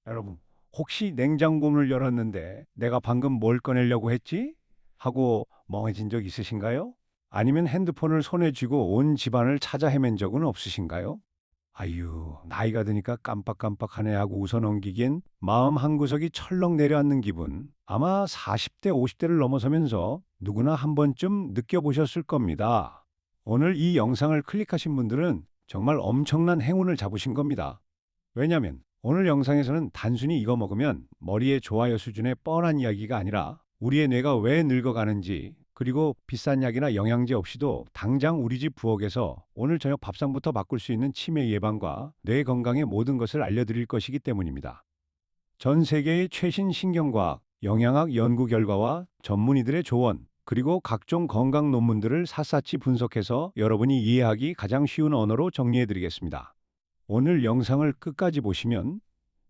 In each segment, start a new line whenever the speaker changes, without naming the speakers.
여러분, 혹시 냉장고문을 열었는데 내가 방금 뭘 꺼내려고 했지? 하고 멍해진 적 있으신가요? 아니면 핸드폰을 손에 쥐고 온 집안을 찾아 헤맨 적은 없으신가요? 아유, 나이가 드니까 깜빡깜빡하네 하고 웃어 넘기기엔 마음 한구석이 철렁 내려앉는 기분. 아마 40대, 50대를 넘어서면서 누구나 한 번쯤 느껴보셨을 겁니다. 오늘 이 영상을 클릭하신 분들은 정말 엄청난 행운을 잡으신 겁니다. 왜냐면 오늘 영상에서는 단순히 이거 먹으면 머리에 좋아요 수준의 뻔한 이야기가 아니라 우리의 뇌가 왜 늙어가는지, 그리고 비싼 약이나 영양제 없이도 당장 우리 집 부엌에서 오늘 저녁 밥상부터 바꿀 수 있는 치매 예방과 뇌 건강의 모든 것을 알려드릴 것이기 때문입니다. 전 세계의 최신 신경과학, 영양학 연구 결과와 전문의들의 조언, 그리고 각종 건강 논문들을 샅샅이 분석해서 여러분이 이해하기 가장 쉬운 언어로 정리해 드리겠습니다. 오늘 영상을 끝까지 보시면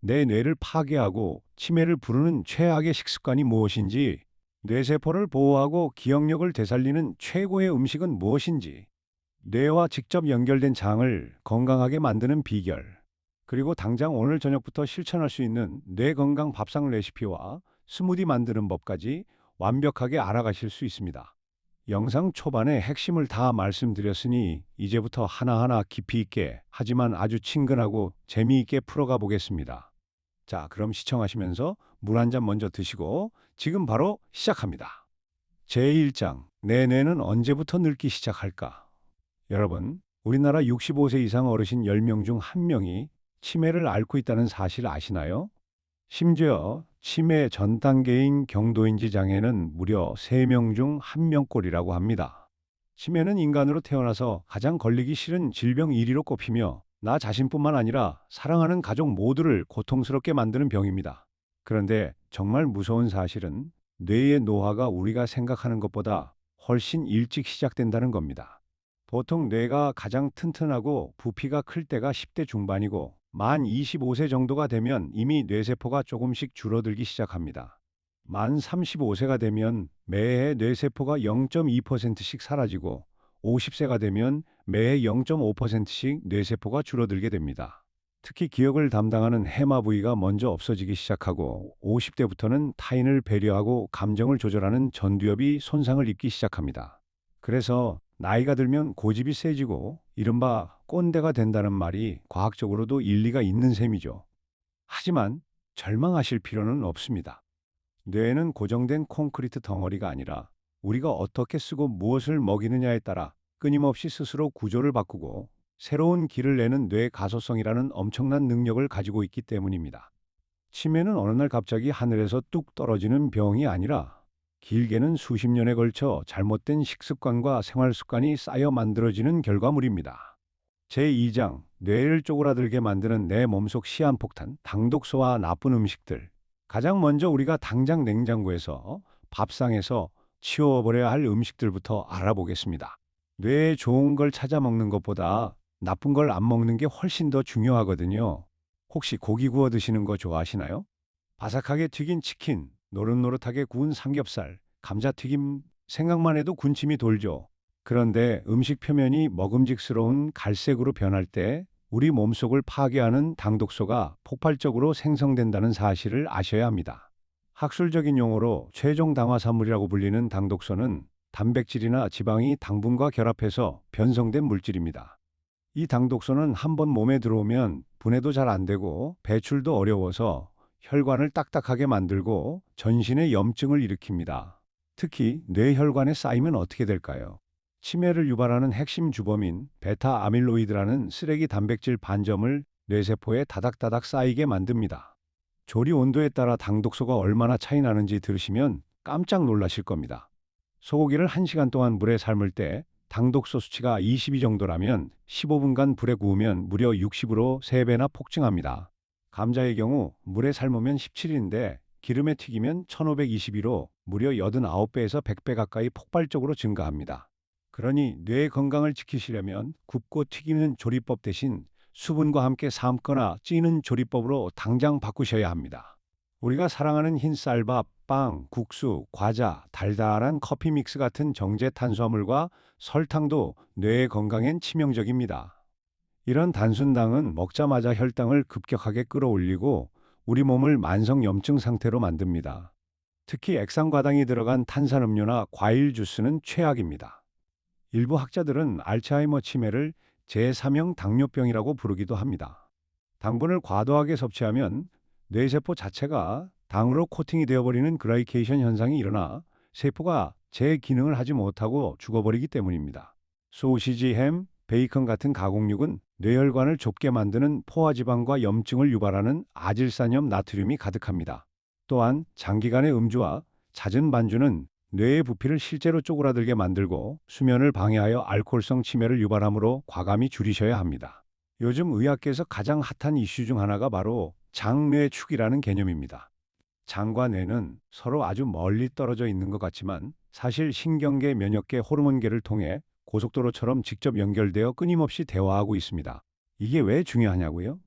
내 뇌를 파괴하고 치매를 부르는 최악의 식습관이 무엇인지, 뇌세포를 보호하고 기억력을 되살리는 최고의 음식은 무엇인지, 뇌와 직접 연결된 장을 건강하게 만드는 비결, 그리고 당장 오늘 저녁부터 실천할 수 있는 뇌 건강 밥상 레시피와 스무디 만드는 법까지 완벽하게 알아가실 수 있습니다. 영상 초반에 핵심을 다 말씀드렸으니 이제부터 하나하나 깊이 있게 하지만 아주 친근하고 재미있게 풀어가 보겠습니다. 자, 그럼 시청하시면서 물 한 잔 먼저 드시고 지금 바로 시작합니다. 제1장, 내 뇌는 언제부터 늙기 시작할까? 여러분, 우리나라 65세 이상 어르신 10명 중 1명이 치매를 앓고 있다는 사실 아시나요? 심지어 치매 전 단계인 경도인지 장애는 무려 3명 중 1명꼴이라고 합니다. 치매는 인간으로 태어나서 가장 걸리기 싫은 질병 1위로 꼽히며 나 자신뿐만 아니라 사랑하는 가족 모두를 고통스럽게 만드는 병입니다. 그런데 정말 무서운 사실은 뇌의 노화가 우리가 생각하는 것보다 훨씬 일찍 시작된다는 겁니다. 보통 뇌가 가장 튼튼하고 부피가 클 때가 10대 중반이고 만 25세 정도가 되면 이미 뇌세포가 조금씩 줄어들기 시작합니다. 만 35세가 되면 매해 뇌세포가 0.2%씩 사라지고 50세가 되면 매해 0.5%씩 뇌세포가 줄어들게 됩니다. 특히 기억을 담당하는 해마 부위가 먼저 없어지기 시작하고 50대부터는 타인을 배려하고 감정을 조절하는 전두엽이 손상을 입기 시작합니다. 그래서 나이가 들면 고집이 세지고 이른바 꼰대가 된다는 말이 과학적으로도 일리가 있는 셈이죠. 하지만 절망하실 필요는 없습니다. 뇌는 고정된 콘크리트 덩어리가 아니라 우리가 어떻게 쓰고 무엇을 먹이느냐에 따라 끊임없이 스스로 구조를 바꾸고 새로운 길을 내는 뇌 가소성이라는 엄청난 능력을 가지고 있기 때문입니다. 치매는 어느 날 갑자기 하늘에서 뚝 떨어지는 병이 아니라 길게는 수십 년에 걸쳐 잘못된 식습관과 생활 습관이 쌓여 만들어지는 결과물입니다. 제2장, 뇌를 쪼그라들게 만드는 내 몸속 시한폭탄, 당독소와 나쁜 음식들. 가장 먼저 우리가 당장 냉장고에서, 밥상에서 치워버려야 할 음식들부터 알아보겠습니다. 뇌에 좋은 걸 찾아 먹는 것보다 나쁜 걸 안 먹는 게 훨씬 더 중요하거든요. 혹시 고기 구워 드시는 거 좋아하시나요? 바삭하게 튀긴 치킨, 노릇노릇하게 구운 삼겹살, 감자튀김, 생각만 해도 군침이 돌죠. 그런데 음식 표면이 먹음직스러운 갈색으로 변할 때 우리 몸속을 파괴하는 당독소가 폭발적으로 생성된다는 사실을 아셔야 합니다. 학술적인 용어로 최종 당화산물이라고 불리는 당독소는 단백질이나 지방이 당분과 결합해서 변성된 물질입니다. 이 당독소는 한번 몸에 들어오면 분해도 잘 안 되고 배출도 어려워서 혈관을 딱딱하게 만들고 전신에 염증을 일으킵니다. 특히 뇌혈관에 쌓이면 어떻게 될까요? 치매를 유발하는 핵심 주범인 베타 아밀로이드라는 쓰레기 단백질 반점을 뇌세포에 다닥다닥 쌓이게 만듭니다. 조리 온도에 따라 당독소가 얼마나 차이 나는지 들으시면 깜짝 놀라실 겁니다. 소고기를 1시간 동안 물에 삶을 때 당독소 수치가 22 정도라면 15분간 불에 구우면 무려 60으로 3배나 폭증합니다. 감자의 경우 물에 삶으면 17인데 기름에 튀기면 1522로 무려 89배에서 100배 가까이 폭발적으로 증가합니다. 그러니 뇌 건강을 지키시려면 굽고 튀기는 조리법 대신 수분과 함께 삶거나 찌는 조리법으로 당장 바꾸셔야 합니다. 우리가 사랑하는 흰 쌀밥, 빵, 국수, 과자, 달달한 커피 믹스 같은 정제 탄수화물과 설탕도 뇌 건강엔 치명적입니다. 이런 단순당은 먹자마자 혈당을 급격하게 끌어올리고 우리 몸을 만성 염증 상태로 만듭니다. 특히 액상과당이 들어간 탄산음료나 과일 주스는 최악입니다. 일부 학자들은 알츠하이머 치매를 제3형 당뇨병이라고 부르기도 합니다. 당분을 과도하게 섭취하면 뇌세포 자체가 당으로 코팅이 되어버리는 글라이케이션 현상이 일어나 세포가 제 기능을 하지 못하고 죽어버리기 때문입니다. 소시지, 햄, 베이컨 같은 가공육은 뇌혈관을 좁게 만드는 포화지방과 염증을 유발하는 아질산염 나트륨이 가득합니다. 또한 장기간의 음주와 잦은 반주는 뇌의 부피를 실제로 쪼그라들게 만들고 수면을 방해하여 알코올성 치매를 유발하므로 과감히 줄이셔야 합니다. 요즘 의학계에서 가장 핫한 이슈 중 하나가 바로 장뇌축이라는 개념입니다. 장과 뇌는 서로 아주 멀리 떨어져 있는 것 같지만 사실 신경계, 면역계, 호르몬계를 통해 고속도로처럼 직접 연결되어 끊임없이 대화하고 있습니다. 이게 왜 중요하냐고요?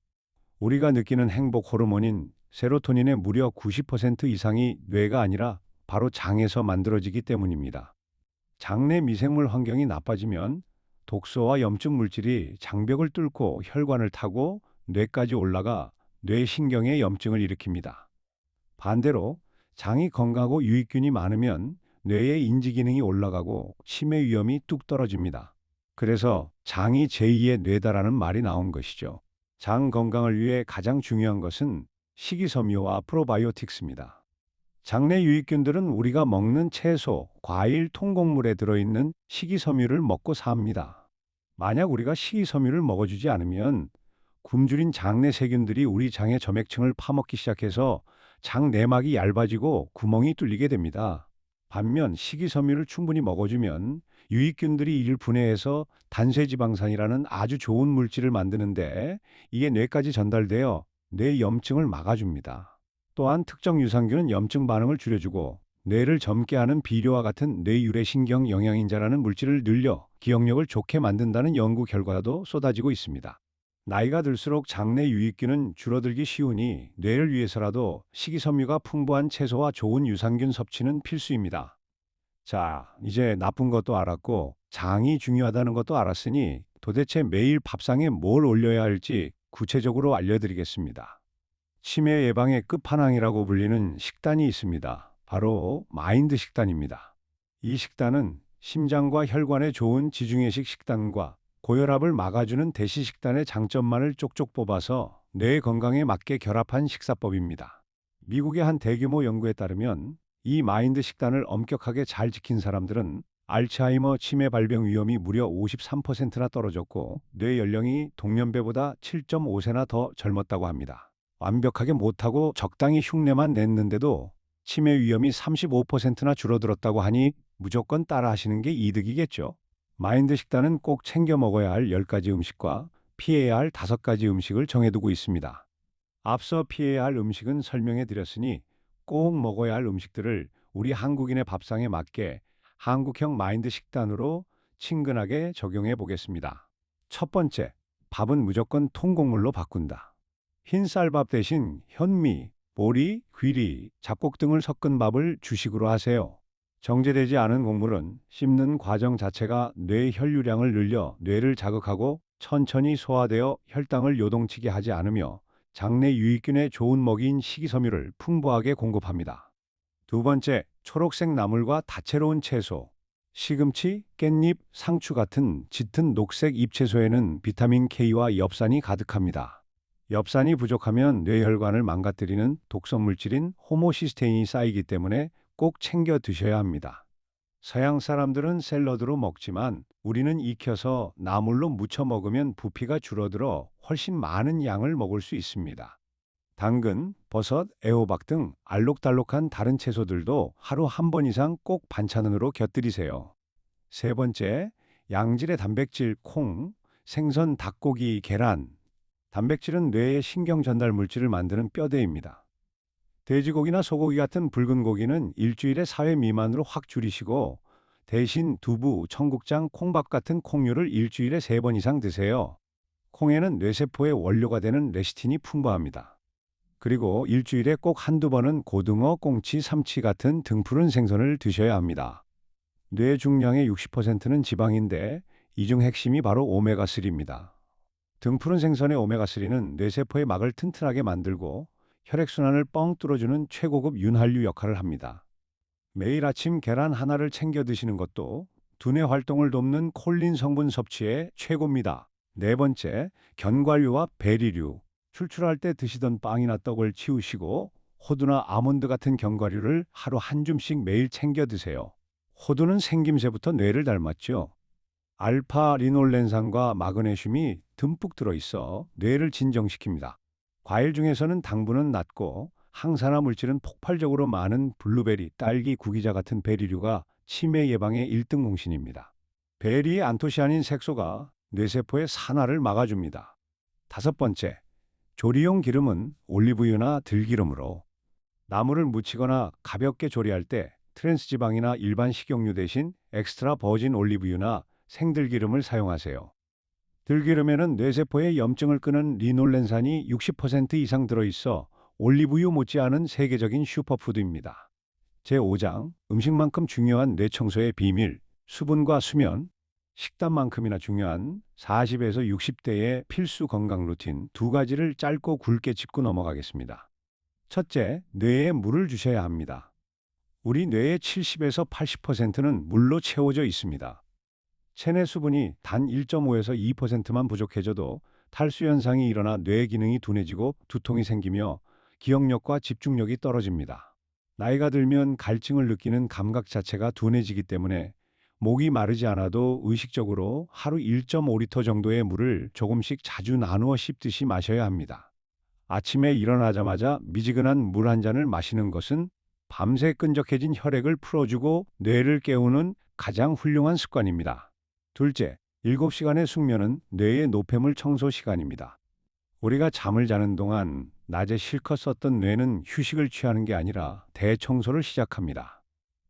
우리가 느끼는 행복 호르몬인 세로토닌의 무려 90% 이상이 뇌가 아니라 바로 장에서 만들어지기 때문입니다. 장내 미생물 환경이 나빠지면 독소와 염증 물질이 장벽을 뚫고 혈관을 타고 뇌까지 올라가 뇌신경에 염증을 일으킵니다. 반대로 장이 건강하고 유익균이 많으면 뇌의 인지 기능이 올라가고 치매 위험이 뚝 떨어집니다. 그래서 장이 제2의 뇌다라는 말이 나온 것이죠. 장 건강을 위해 가장 중요한 것은 식이섬유와 프로바이오틱스입니다. 장내 유익균들은 우리가 먹는 채소, 과일, 통곡물에 들어있는 식이섬유를 먹고 삽니다. 만약 우리가 식이섬유를 먹어주지 않으면 굶주린 장내 세균들이 우리 장의 점액층을 파먹기 시작해서 장 내막이 얇아지고 구멍이 뚫리게 됩니다. 반면 식이섬유를 충분히 먹어주면 유익균들이 이를 분해해서 단쇄지방산이라는 아주 좋은 물질을 만드는데 이게 뇌까지 전달되어 뇌 염증을 막아줍니다. 또한 특정 유산균은 염증 반응을 줄여주고 뇌를 젊게 하는 비료와 같은 뇌유래 신경 영양인자라는 물질을 늘려 기억력을 좋게 만든다는 연구 결과도 쏟아지고 있습니다. 나이가 들수록 장내 유익균은 줄어들기 쉬우니 뇌를 위해서라도 식이섬유가 풍부한 채소와 좋은 유산균 섭취는 필수입니다. 자, 이제 나쁜 것도 알았고 장이 중요하다는 것도 알았으니 도대체 매일 밥상에 뭘 올려야 할지 구체적으로 알려드리겠습니다. 치매 예방의 끝판왕이라고 불리는 식단이 있습니다. 바로 마인드 식단입니다. 이 식단은 심장과 혈관에 좋은 지중해식 식단과 고혈압을 막아주는 대시 식단의 장점만을 쪽쪽 뽑아서 뇌 건강에 맞게 결합한 식사법입니다. 미국의 한 대규모 연구에 따르면 이 마인드 식단을 엄격하게 잘 지킨 사람들은 알츠하이머 치매 발병 위험이 무려 53%나 떨어졌고 뇌 연령이 동년배보다 7.5세나 더 젊었다고 합니다. 완벽하게 못하고 적당히 흉내만 냈는데도 치매 위험이 35%나 줄어들었다고 하니 무조건 따라하시는 게 이득이겠죠. 마인드 식단은 꼭 챙겨 먹어야 할 10가지 음식과 피해야 할 5가지 음식을 정해두고 있습니다. 앞서 피해야 할 음식은 설명해 드렸으니 꼭 먹어야 할 음식들을 우리 한국인의 밥상에 맞게 한국형 마인드 식단으로 친근하게 적용해 보겠습니다. 첫 번째, 밥은 무조건 통곡물로 바꾼다. 흰 쌀밥 대신 현미, 보리, 귀리, 잡곡 등을 섞은 밥을 주식으로 하세요. 정제되지 않은 곡물은 씹는 과정 자체가 뇌 혈류량을 늘려 뇌를 자극하고 천천히 소화되어 혈당을 요동치게 하지 않으며 장내 유익균에 좋은 먹이인 식이섬유를 풍부하게 공급합니다. 두 번째, 초록색 나물과 다채로운 채소. 시금치, 깻잎, 상추 같은 짙은 녹색 잎채소에는 비타민 K와 엽산이 가득합니다. 엽산이 부족하면 뇌혈관을 망가뜨리는 독성 물질인 호모시스테인이 쌓이기 때문에 꼭 챙겨 드셔야 합니다. 서양 사람들은 샐러드로 먹지만 우리는 익혀서 나물로 무쳐 먹으면 부피가 줄어들어 훨씬 많은 양을 먹을 수 있습니다. 당근, 버섯, 애호박 등 알록달록한 다른 채소들도 하루 한 번 이상 꼭 반찬으로 곁들이세요. 세 번째, 양질의 단백질, 콩, 생선, 닭고기, 계란. 단백질은 뇌의 신경 전달 물질을 만드는 뼈대입니다. 돼지고기나 소고기 같은 붉은 고기는 일주일에 4회 미만으로 확 줄이시고 대신 두부, 청국장, 콩밥 같은 콩류를 일주일에 3번 이상 드세요. 콩에는 뇌세포의 원료가 되는 레시틴이 풍부합니다. 그리고 일주일에 꼭 한두 번은 고등어, 꽁치, 삼치 같은 등푸른 생선을 드셔야 합니다. 뇌 중량의 60%는 지방인데 이 중 핵심이 바로 오메가3입니다. 등푸른 생선의 오메가3는 뇌세포의 막을 튼튼하게 만들고 혈액순환을 뻥 뚫어주는 최고급 윤활유 역할을 합니다. 매일 아침 계란 하나를 챙겨 드시는 것도 두뇌 활동을 돕는 콜린 성분 섭취에 최고입니다. 네 번째, 견과류와 베리류. 출출할 때 드시던 빵이나 떡을 치우시고 호두나 아몬드 같은 견과류를 하루 한 줌씩 매일 챙겨 드세요. 호두는 생김새부터 뇌를 닮았죠. 알파 리놀렌산과 마그네슘이 듬뿍 들어있어 뇌를 진정시킵니다. 과일 중에서는 당분은 낮고 항산화 물질은 폭발적으로 많은 블루베리, 딸기, 구기자 같은 베리류가 치매 예방의 1등 공신입니다. 베리의 안토시아닌 색소가 뇌세포의 산화를 막아줍니다. 다섯 번째, 조리용 기름은 올리브유나 들기름으로. 나물을 무치거나 가볍게 조리할 때 트랜스지방이나 일반 식용유 대신 엑스트라 버진 올리브유나 생들기름을 사용하세요. 들기름에는 뇌세포의 염증을 끄는 리놀렌산이 60% 이상 들어있어 올리브유 못지않은 세계적인 슈퍼푸드입니다. 제5장, 음식만큼 중요한 뇌청소의 비밀, 수분과 수면. 식단만큼이나 중요한 40에서 60대의 필수 건강 루틴 두 가지를 짧고 굵게 짚고 넘어가겠습니다. 첫째, 뇌에 물을 주셔야 합니다. 우리 뇌의 70에서 80%는 물로 채워져 있습니다. 체내 수분이 단 1.5에서 2%만 부족해져도 탈수 현상이 일어나 뇌 기능이 둔해지고 두통이 생기며 기억력과 집중력이 떨어집니다. 나이가 들면 갈증을 느끼는 감각 자체가 둔해지기 때문에 목이 마르지 않아도 의식적으로 하루 1.5리터 정도의 물을 조금씩 자주 나누어 씹듯이 마셔야 합니다. 아침에 일어나자마자 미지근한 물 한 잔을 마시는 것은 밤새 끈적해진 혈액을 풀어주고 뇌를 깨우는 가장 훌륭한 습관입니다. 둘째, 7시간의 숙면은 뇌의 노폐물 청소 시간입니다. 우리가 잠을 자는 동안 낮에 실컷 썼던 뇌는 휴식을 취하는 게 아니라 대청소를 시작합니다.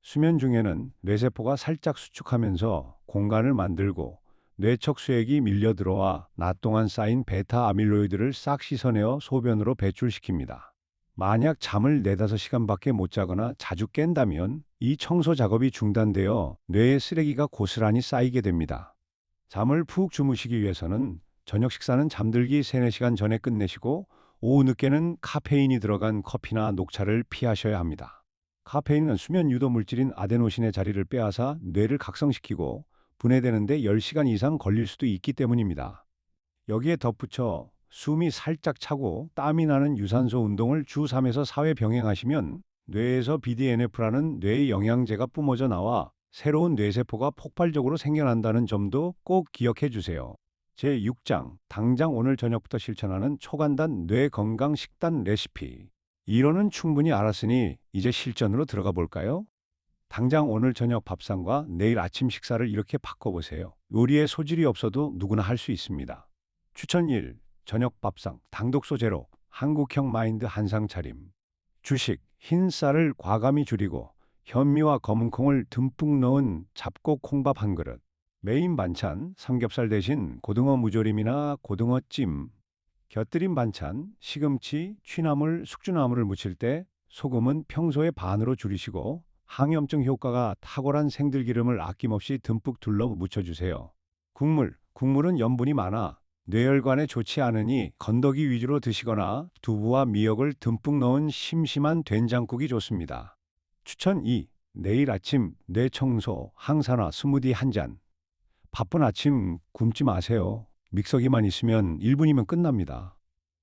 수면 중에는 뇌세포가 살짝 수축하면서 공간을 만들고 뇌척 수액이 밀려 들어와 낮 동안 쌓인 베타 아밀로이드를 싹 씻어내어 소변으로 배출시킵니다. 만약 잠을 4~5시간밖에 못 자거나 자주 깬다면 이 청소 작업이 중단되어 뇌에 쓰레기가 고스란히 쌓이게 됩니다. 잠을 푹 주무시기 위해서는 저녁 식사는 잠들기 3~4시간 전에 끝내시고 오후 늦게는 카페인이 들어간 커피나 녹차를 피하셔야 합니다. 카페인은 수면 유도 물질인 아데노신의 자리를 빼앗아 뇌를 각성시키고 분해되는데 10시간 이상 걸릴 수도 있기 때문입니다. 여기에 덧붙여 숨이 살짝 차고 땀이 나는 유산소 운동을 주 3에서 4회 병행하시면 뇌에서 BDNF라는 뇌의 영양제가 뿜어져 나와 새로운 뇌세포가 폭발적으로 생겨난다는 점도 꼭 기억해 주세요. 제6장, 당장 오늘 저녁부터 실천하는 초간단 뇌 건강 식단 레시피. 이론은 충분히 알았으니 이제 실전으로 들어가 볼까요? 당장 오늘 저녁 밥상과 내일 아침 식사를 이렇게 바꿔보세요. 요리에 소질이 없어도 누구나 할 수 있습니다. 추천 1. 저녁 밥상, 당독소 제로, 한국형 마인드 한상 차림. 주식, 흰 쌀을 과감히 줄이고 현미와 검은콩을 듬뿍 넣은 잡곡 콩밥 한 그릇. 메인 반찬, 삼겹살 대신 고등어 무조림이나 고등어찜. 곁들임 반찬, 시금치, 취나물, 숙주나물을 무칠 때 소금은 평소의 반으로 줄이시고 항염증 효과가 탁월한 생들기름을 아낌없이 듬뿍 둘러 묻혀주세요. 국물은 염분이 많아 뇌혈관에 좋지 않으니 건더기 위주로 드시거나 두부와 미역을 듬뿍 넣은 심심한 된장국이 좋습니다. 추천 2. 내일 아침 뇌 청소, 항산화 스무디 한 잔. 바쁜 아침 굶지 마세요. 믹서기만 있으면 1분이면 끝납니다.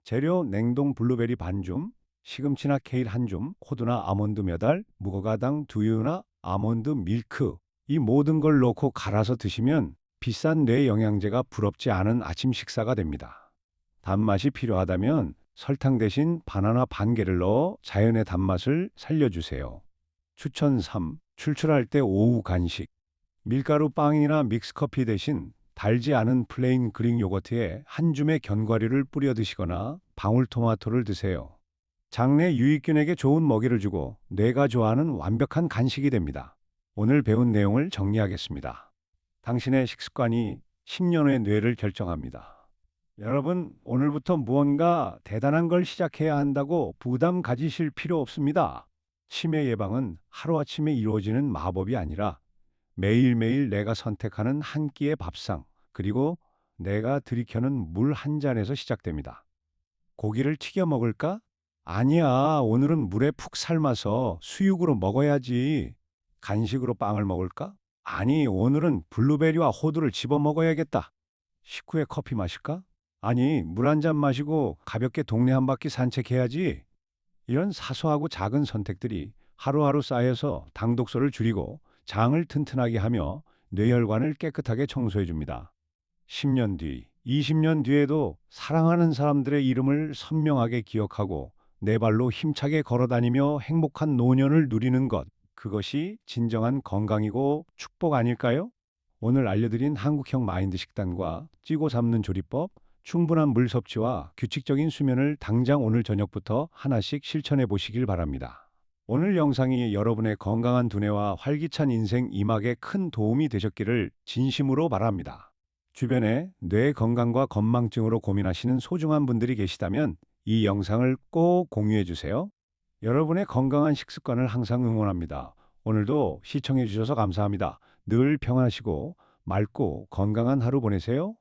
재료 냉동 블루베리 반줌, 시금치나 케일 한 줌, 호두나 아몬드 몇 알, 무화과당 두유나 아몬드 밀크. 이 모든 걸 넣고 갈아서 드시면 비싼 뇌 영양제가 부럽지 않은 아침 식사가 됩니다. 단맛이 필요하다면 설탕 대신 바나나 반 개를 넣어 자연의 단맛을 살려주세요. 추천 3. 출출할 때 오후 간식. 밀가루 빵이나 믹스커피 대신 달지 않은 플레인 그릭 요거트에 한 줌의 견과류를 뿌려 드시거나 방울토마토를 드세요. 장내 유익균에게 좋은 먹이를 주고 뇌가 좋아하는 완벽한 간식이 됩니다. 오늘 배운 내용을 정리하겠습니다. 당신의 식습관이 10년 후의 뇌를 결정합니다. 여러분, 오늘부터 무언가 대단한 걸 시작해야 한다고 부담 가지실 필요 없습니다. 치매 예방은 하루아침에 이루어지는 마법이 아니라 매일매일 내가 선택하는 한 끼의 밥상, 그리고 내가 들이켜는 물 한 잔에서 시작됩니다. 고기를 튀겨 먹을까? 아니야, 오늘은 물에 푹 삶아서 수육으로 먹어야지. 간식으로 빵을 먹을까? 아니, 오늘은 블루베리와 호두를 집어 먹어야겠다. 식후에 커피 마실까? 아니, 물 한 잔 마시고 가볍게 동네 한 바퀴 산책해야지. 이런 사소하고 작은 선택들이 하루하루 쌓여서 당독소를 줄이고 장을 튼튼하게 하며 뇌혈관을 깨끗하게 청소해 줍니다. 10년 뒤, 20년 뒤에도 사랑하는 사람들의 이름을 선명하게 기억하고 내 발로 힘차게 걸어 다니며 행복한 노년을 누리는 것, 그것이 진정한 건강이고 축복 아닐까요? 오늘 알려드린 한국형 마인드 식단과 찌고 잡는 조리법, 충분한 물 섭취와 규칙적인 수면을 당장 오늘 저녁부터 하나씩 실천해 보시길 바랍니다. 오늘 영상이 여러분의 건강한 두뇌와 활기찬 인생 이막에 큰 도움이 되셨기를 진심으로 바랍니다. 주변에 뇌 건강과 건망증으로 고민하시는 소중한 분들이 계시다면 이 영상을 꼭 공유해 주세요. 여러분의 건강한 식습관을 항상 응원합니다. 오늘도 시청해 주셔서 감사합니다. 늘 평안하시고 맑고 건강한 하루 보내세요.